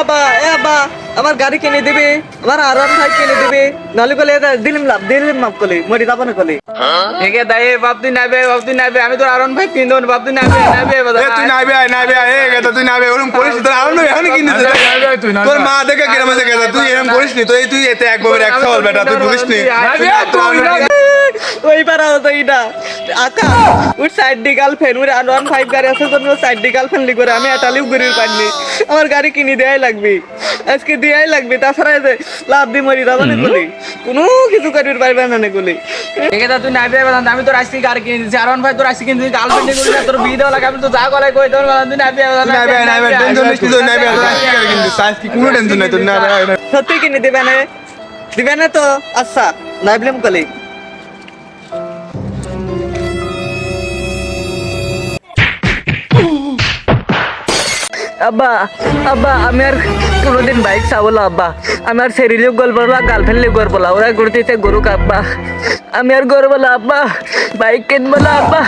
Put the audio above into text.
আব্বা আমার গাড়ি কিনে দিবি আমার আরাম ভাই কিনে দিবি নালি কলে দিলিম মাপ কলি মরি যাবো না কলি একে দাই বাপ তুই নাবে আমি তোর আরন ভাই কিন দেব বাপ তুই নাবে তুই নাইবে তুই নাইবে ওরকম করিস তোর আরো এখন কিনে তোর মা দেখে কিরম আছে গেছে তুই এরকম করিস নি তুই এতে একবার এক সওয়াল বেটা তুই বুঝিস নি ওই পারা হতো এটা আকা ওর সাইড দি গার্লফ্রেন্ড ওর আনোয়ান 5 গাড়ি আছে জন্য সাইড দি গার্লফ্রেন্ড লি করে আমি এটালিও ঘুরির পাইনি আমার গাড়ি কিনে দেয়াই লাগবে আজকে দেয়াই লাগবে তাছাড়া যে লাভ দি মরি যাবো না কলি কোনো কিছু করির পারবে না কলি একে তুই নাবে আমি তোর আজকে গাড়ি কিনে দিছি আরন ভাই তোর আজকে কিনে দিছি গার্লফ্রেন্ড করি না তোর বিয়ে দেওয়া লাগে আমি তো যা গলায় কই তোর তুই নাইবে টেনশন নিস তুই নাইবে কিন্তু সাইজ কি কোনো টেনশন নাই তোর নাইবে সত্যি কিনে দিবে না তো আচ্ছা নাইবলেম কলি আব্বা আমি আর কোনোদিন বাইক চাবো আব্বা আমি আর সেরিলেও গল্প বলা গার্লফ্রেন্ড লিও গল্প বলা ওরা ঘুরতেছে গরুক আব্বা আমি আর গর্ব বলা আব্বা বাইক কিনবো না আব্বা